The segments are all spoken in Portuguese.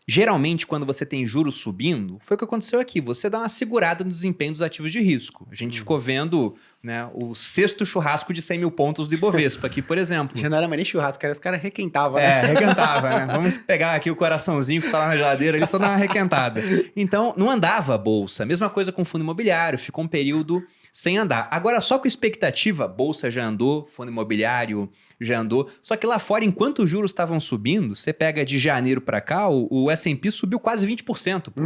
Geralmente, quando você tem juros subindo, foi o que aconteceu aqui. Você dá uma segurada no desempenho dos ativos de risco. A gente ficou vendo, né, o sexto churrasco de 100 mil pontos do Ibovespa aqui, por exemplo. Já não era mais nem churrasco, os caras requentavam, né? É, requentava, né? Vamos pegar aqui o coraçãozinho que tá lá na geladeira, ele só dá uma requentada. Então, não andava a bolsa. Mesma coisa com fundo imobiliário, ficou um período sem andar. Agora, só com expectativa, bolsa já andou, fundo imobiliário já andou. Só que lá fora, enquanto os juros estavam subindo, você pega de janeiro para cá, o S&P subiu quase 20%. Pô.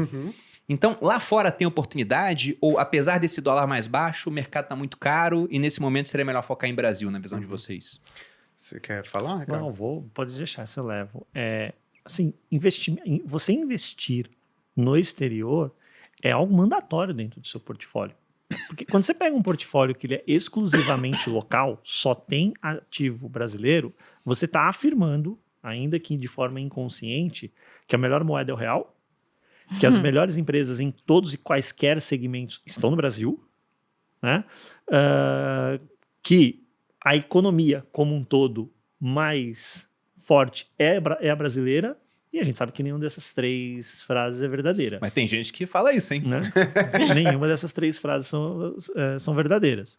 Então, lá fora tem oportunidade, ou apesar desse dólar mais baixo, o mercado está muito caro e nesse momento seria melhor focar em Brasil, na visão de vocês? Você quer falar, Ricardo? Não, pode deixar, se eu levo. Assim, você investir no exterior é algo mandatório dentro do seu portfólio. Porque quando você pega um portfólio que ele é exclusivamente local, só tem ativo brasileiro, você está afirmando, ainda que de forma inconsciente, que a melhor moeda é o real, que as melhores empresas em todos e quaisquer segmentos estão no Brasil, né? Que a economia como um todo mais forte é a brasileira, e a gente sabe que nenhuma dessas três frases é verdadeira. Mas tem gente que fala isso, hein? Né? Nenhuma dessas três frases são verdadeiras.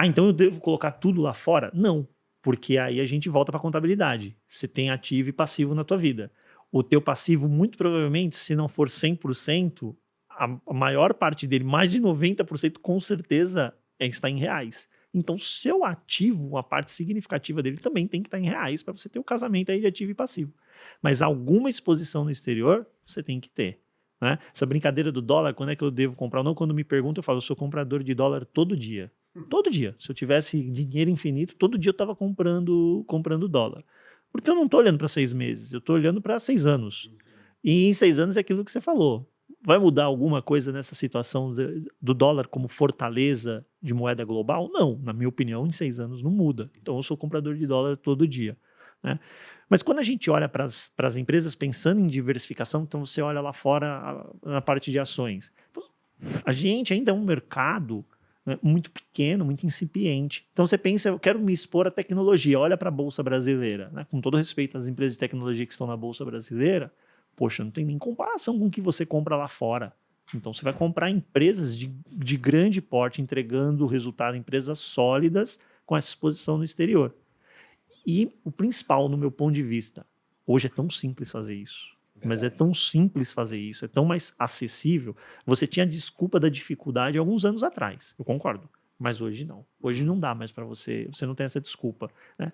Então eu devo colocar tudo lá fora? Não, porque aí a gente volta para a contabilidade. Você tem ativo e passivo na tua vida. O teu passivo, muito provavelmente, se não for 100%, a maior parte dele, mais de 90%, com certeza, está em reais. Então, seu ativo, uma parte significativa dele também tem que estar em reais para você ter o casamento aí de ativo e passivo. Mas alguma exposição no exterior, você tem que ter. Né? Essa brincadeira do dólar, quando é que eu devo comprar ou não, quando me perguntam, eu falo, eu sou comprador de dólar todo dia. Todo dia. Se eu tivesse dinheiro infinito, todo dia eu estava comprando dólar. Porque eu não estou olhando para 6 meses, eu estou olhando para 6 anos. E em 6 anos é aquilo que você falou. Vai mudar alguma coisa nessa situação do dólar como fortaleza de moeda global? Não, na minha opinião, em 6 anos não muda. Então eu sou comprador de dólar todo dia. Né? Mas quando a gente olha para as empresas pensando em diversificação, então você olha lá fora na parte de ações. A gente ainda é um mercado, né, muito pequeno, muito incipiente. Então você pensa, eu quero me expor à tecnologia, olha para a Bolsa Brasileira. Né? Com todo respeito às empresas de tecnologia que estão na Bolsa Brasileira, poxa, não tem nem comparação com o que você compra lá fora. Então, você vai comprar empresas de grande porte, entregando resultado, empresas sólidas com essa exposição no exterior. E o principal, no meu ponto de vista, hoje é tão simples fazer isso. Mas é tão simples fazer isso, é tão mais acessível. Você tinha a desculpa da dificuldade alguns anos atrás, eu concordo. Mas hoje não. Hoje não dá mais para você não tem essa desculpa. Né?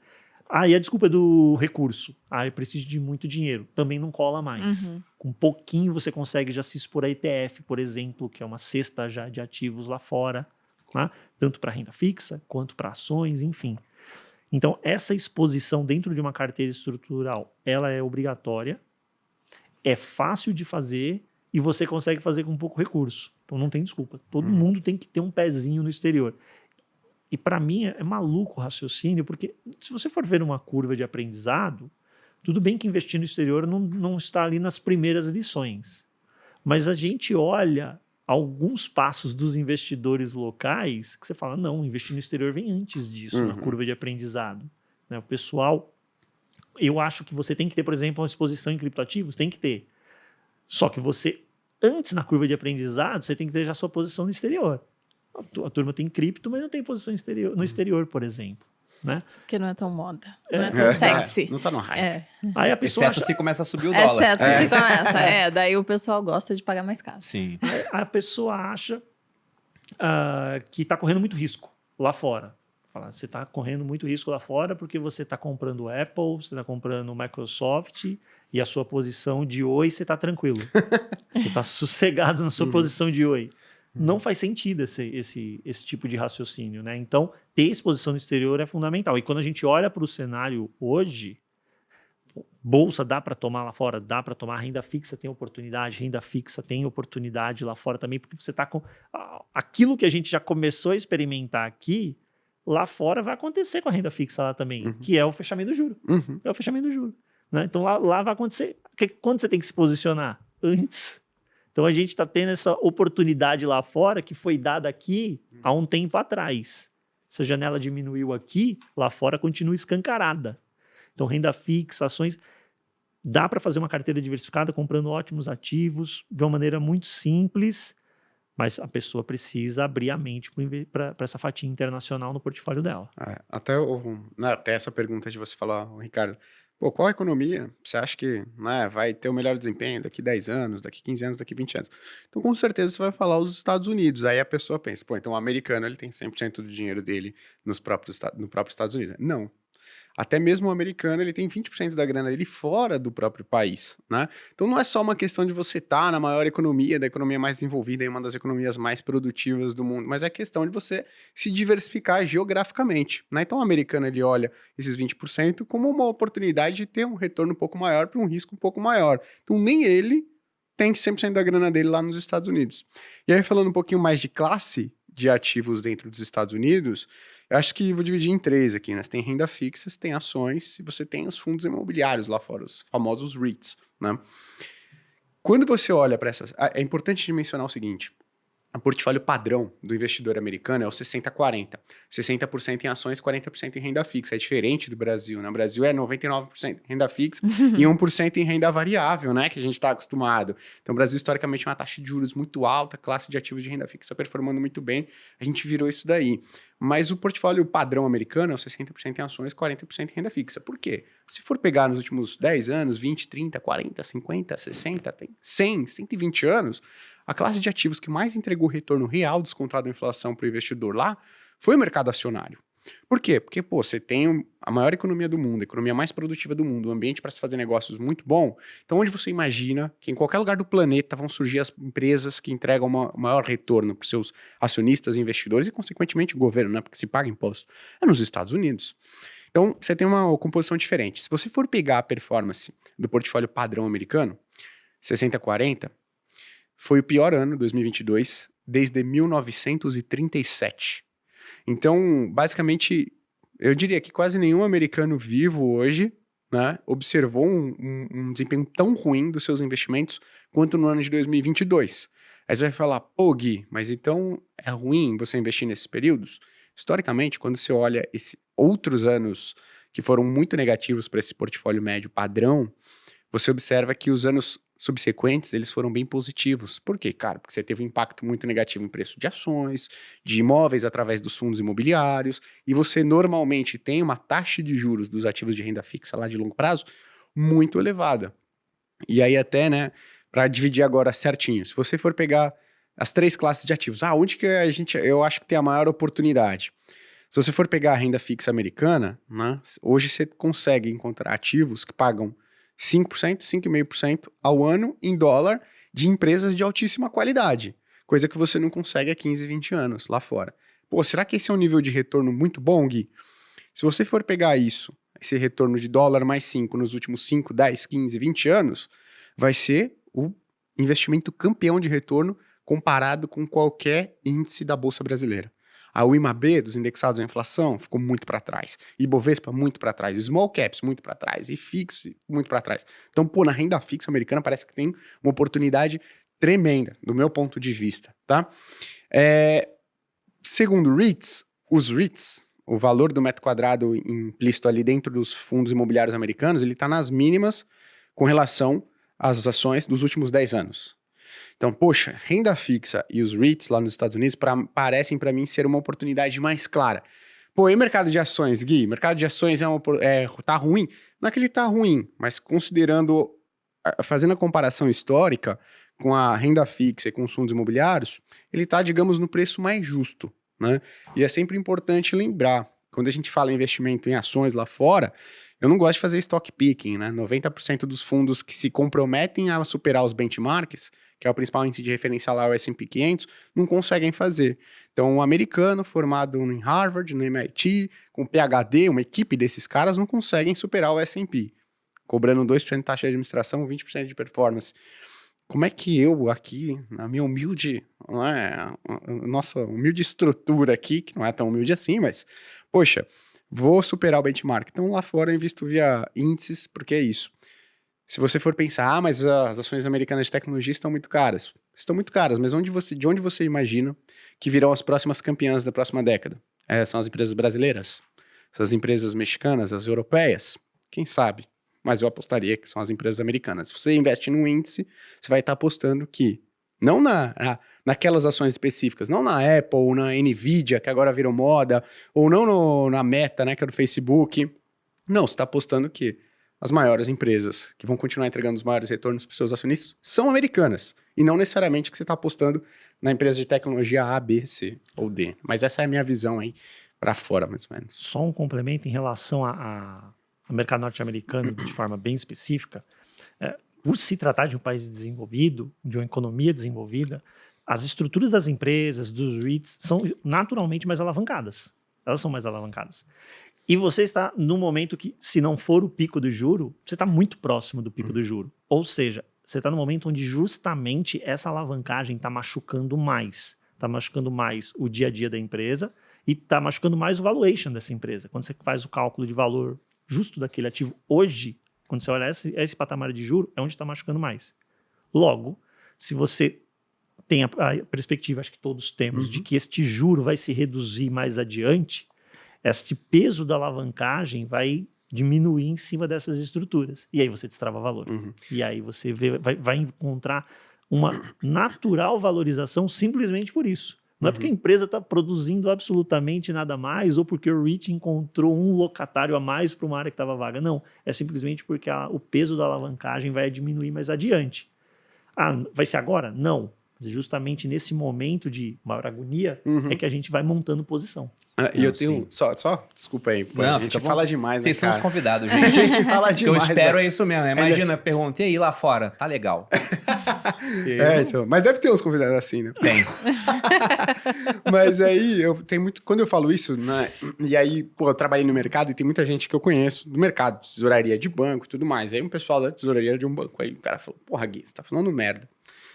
E a desculpa é do recurso. Eu preciso de muito dinheiro. Também não cola mais. Com pouquinho você consegue já se expor a ETF, por exemplo, que é uma cesta já de ativos lá fora. Né? Tanto para renda fixa, quanto para ações, enfim. Então, essa exposição dentro de uma carteira estrutural, ela é obrigatória, é fácil de fazer e você consegue fazer com pouco recurso. Então, não tem desculpa. Todo mundo tem que ter um pezinho no exterior. E para mim é maluco o raciocínio, porque se você for ver uma curva de aprendizado, tudo bem que investir no exterior não está ali nas primeiras lições. Mas a gente olha alguns passos dos investidores locais que você fala, não, investir no exterior vem antes disso, na curva de aprendizado. Né? O pessoal, eu acho que você tem que ter, por exemplo, uma exposição em criptoativos, tem que ter. Só que você, antes na curva de aprendizado, você tem que ter já a sua posição no exterior. A turma tem cripto, mas não tem posição no exterior, por exemplo. Né? Porque não é tão moda. Não é tão sexy. Não tá no hype. Aí a pessoa Exceto se começa a subir o dólar. Exceto se começa. Daí o pessoal gosta de pagar mais caro. Sim. A pessoa acha que está correndo muito risco lá fora. Fala, você está correndo muito risco lá fora porque você está comprando Apple, você está comprando Microsoft e a sua posição de oi, você está tranquilo. Você está sossegado na sua posição de oi. Não faz sentido esse tipo de raciocínio, né? Então, ter exposição no exterior é fundamental. E quando a gente olha para o cenário hoje, bolsa dá para tomar lá fora, dá para tomar, renda fixa tem oportunidade lá fora também, porque você está com... Aquilo que a gente já começou a experimentar aqui, lá fora vai acontecer com a renda fixa lá também, que é o fechamento do juro. É o fechamento do juro. Né? Então, lá vai acontecer. Quando você tem que se posicionar? Antes. Então, a gente está tendo essa oportunidade lá fora que foi dada aqui há um tempo atrás. Essa janela diminuiu aqui, lá fora continua escancarada. Então, renda fixa, ações... Dá para fazer uma carteira diversificada comprando ótimos ativos de uma maneira muito simples, mas a pessoa precisa abrir a mente para essa fatia internacional no portfólio dela. Até essa pergunta de você falar, Ricardo, pô, qual economia você acha que, né, vai ter o melhor desempenho daqui 10 anos, daqui 15 anos, daqui 20 anos? Então, com certeza, você vai falar os Estados Unidos. Aí a pessoa pensa, pô, então o americano ele tem 100% do dinheiro dele no próprio Estados Unidos. Não. Até mesmo o americano, ele tem 20% da grana dele fora do próprio país, né? Então não é só uma questão de você estar na maior economia, da economia mais desenvolvida, em uma das economias mais produtivas do mundo, mas é questão de você se diversificar geograficamente, né? Então o americano, ele olha esses 20% como uma oportunidade de ter um retorno um pouco maior para um risco um pouco maior. Então nem ele tem 100% da grana dele lá nos Estados Unidos. E aí falando um pouquinho mais de classe de ativos dentro dos Estados Unidos, eu acho que vou dividir em 3 aqui, né? Você tem renda fixa, você tem ações e você tem os fundos imobiliários lá fora, os famosos REITs, né? Quando você olha para essas... É importante mencionar o seguinte, o portfólio padrão do investidor americano é o 60-40. 60% em ações, 40% em renda fixa. É diferente do Brasil, né? O Brasil é 99% em renda fixa e 1% em renda variável, né? Que a gente está acostumado. Então, o Brasil, historicamente, é uma taxa de juros muito alta, classe de ativos de renda fixa performando muito bem. A gente virou isso daí. Mas o portfólio padrão americano é o 60% em ações, 40% em renda fixa. Por quê? Se for pegar nos últimos 10 anos, 20, 30, 40, 50, 60, tem 100, 120 anos, a classe de ativos que mais entregou retorno real descontado da inflação para o investidor lá foi o mercado acionário. Por quê? Porque, pô, você tem a maior economia do mundo, a economia mais produtiva do mundo, um ambiente para se fazer negócios muito bom. Então, onde você imagina que em qualquer lugar do planeta vão surgir as empresas que entregam maior retorno para os seus acionistas e investidores e, consequentemente, o governo, né? Porque se paga imposto. É nos Estados Unidos. Então, você tem uma composição diferente. Se você for pegar a performance do portfólio padrão americano, 60-40, foi o pior ano, 2022, desde 1937. Então, basicamente, eu diria que quase nenhum americano vivo hoje, né, observou um desempenho tão ruim dos seus investimentos quanto no ano de 2022. Aí você vai falar, pô, Gui, mas então é ruim você investir nesses períodos? Historicamente, quando você olha outros anos que foram muito negativos para esse portfólio médio padrão, você observa que os anos subsequentes, eles foram bem positivos. Por quê, cara? Porque você teve um impacto muito negativo em preço de ações, de imóveis através dos fundos imobiliários, e você normalmente tem uma taxa de juros dos ativos de renda fixa lá de longo prazo muito elevada. E aí até, né, para dividir agora certinho, se você for pegar as 3 classes de ativos, onde que eu acho que tem a maior oportunidade? Se você for pegar a renda fixa americana, né, hoje você consegue encontrar ativos que pagam 5%, 5,5% ao ano em dólar de empresas de altíssima qualidade, coisa que você não consegue há 15, 20 anos lá fora. Pô, será que esse é um nível de retorno muito bom, Gui? Se você for pegar isso, esse retorno de dólar mais 5 nos últimos 5, 10, 15, 20 anos, vai ser o investimento campeão de retorno comparado com qualquer índice da Bolsa Brasileira. A UIMAB, dos indexados à inflação, ficou muito para trás. Ibovespa, muito para trás. Small caps, muito para trás. E fix, muito para trás. Então, pô, na renda fixa americana parece que tem uma oportunidade tremenda, do meu ponto de vista, tá? Segundo os REITs, o valor do metro quadrado implícito ali dentro dos fundos imobiliários americanos, ele está nas mínimas com relação às ações dos últimos 10 anos. Então, poxa, renda fixa e os REITs lá nos Estados Unidos parecem para mim ser uma oportunidade mais clara. Pô, e o mercado de ações, Gui? O mercado de ações tá ruim? Não é que ele tá ruim, mas considerando, fazendo a comparação histórica com a renda fixa e com os fundos imobiliários, ele tá, digamos, no preço mais justo, né? E é sempre importante lembrar, quando a gente fala em investimento em ações lá fora, eu não gosto de fazer stock picking, né? 90% dos fundos que se comprometem a superar os benchmarks, que é o principal índice de referência lá, o S&P 500, não conseguem fazer. Então, um americano formado em Harvard, no MIT, com PhD, uma equipe desses caras, não conseguem superar o S&P, cobrando 2% de taxa de administração, 20% de performance. Como é que eu aqui, na minha humilde, nossa humilde estrutura aqui, que não é tão humilde assim, mas, poxa, vou superar o benchmark. Então, lá fora eu invisto via índices, porque é isso. Se você for pensar, mas as ações americanas de tecnologia estão muito caras. Estão muito caras, mas de onde você imagina que virão as próximas campeãs da próxima década? São as empresas brasileiras? São as empresas mexicanas, as europeias? Quem sabe? mas eu apostaria que são as empresas americanas. Se você investe num índice, você vai estar apostando que, não naquelas ações específicas, não na Apple, ou na Nvidia, que agora virou moda, ou não na Meta, né, que é do Facebook. Não, você está apostando que as maiores empresas que vão continuar entregando os maiores retornos para os seus acionistas são americanas. E não necessariamente que você está apostando na empresa de tecnologia A, B, C ou D. Mas essa é a minha visão aí para fora, mais ou menos. Só um complemento em relação ao mercado norte-americano de forma bem específica. Por se tratar de um país desenvolvido, de uma economia desenvolvida, as estruturas das empresas, dos REITs, são naturalmente mais alavancadas. Elas são mais alavancadas. E você está no momento que, se não for o pico do juro, você está muito próximo do pico do juro. Ou seja, você está no momento onde justamente essa alavancagem está machucando mais. Está machucando mais o dia a dia da empresa e está machucando mais o valuation dessa empresa. Quando você faz o cálculo de valor justo daquele ativo hoje, quando você olha esse patamar de juro, é onde está machucando mais. Logo, se você tem a perspectiva, acho que todos temos, de que este juro vai se reduzir mais adiante, este peso da alavancagem vai diminuir em cima dessas estruturas. E aí você destrava valor. E aí você vai encontrar uma natural valorização simplesmente por isso. Não é porque a empresa está produzindo absolutamente nada mais ou porque o REIT encontrou um locatário a mais para uma área que estava vaga. Não, é simplesmente porque o peso da alavancagem vai diminuir mais adiante. Vai ser agora? Não. Mas justamente nesse momento de maior agonia é que a gente vai montando posição. E eu tenho... Só, desculpa aí. Não, a gente fala demais, Vocês né, são os cara? convidados, A gente. gente fala O que eu demais. espero né? é isso mesmo. Imagina, pergunta, e aí lá fora? Tá legal. Então, mas deve ter uns convidados assim, né? Tem. Mas aí, tem muito... Quando eu falo isso, né? E aí, pô, eu trabalhei no mercado e tem muita gente que eu conheço do mercado, tesouraria de banco e tudo mais. Aí um pessoal da tesouraria de um banco, aí o cara falou, porra, Gui, você tá falando merda.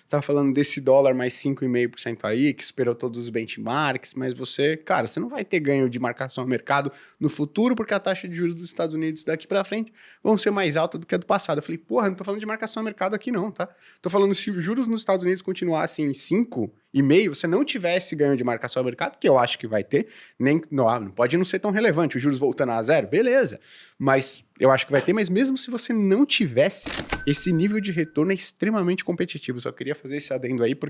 Tá falando desse dólar mais 5,5% aí, que superou todos os benchmarks, mas você, cara, você não vai ter ganho de marcação ao mercado no futuro, porque a taxa de juros dos Estados Unidos daqui pra frente vão ser mais alta do que a do passado. Eu falei, porra, não tô falando de marcação ao mercado aqui não, tá? Tô falando se os juros nos Estados Unidos continuassem em 5,5%, você não tivesse ganho de marcação ao mercado, que eu acho que vai ter, não pode não ser tão relevante, os juros voltando a zero, beleza, mas eu acho que vai ter, mas mesmo se você não tivesse, esse nível de retorno é extremamente competitivo. Só queria fazer esse adendo aí, porque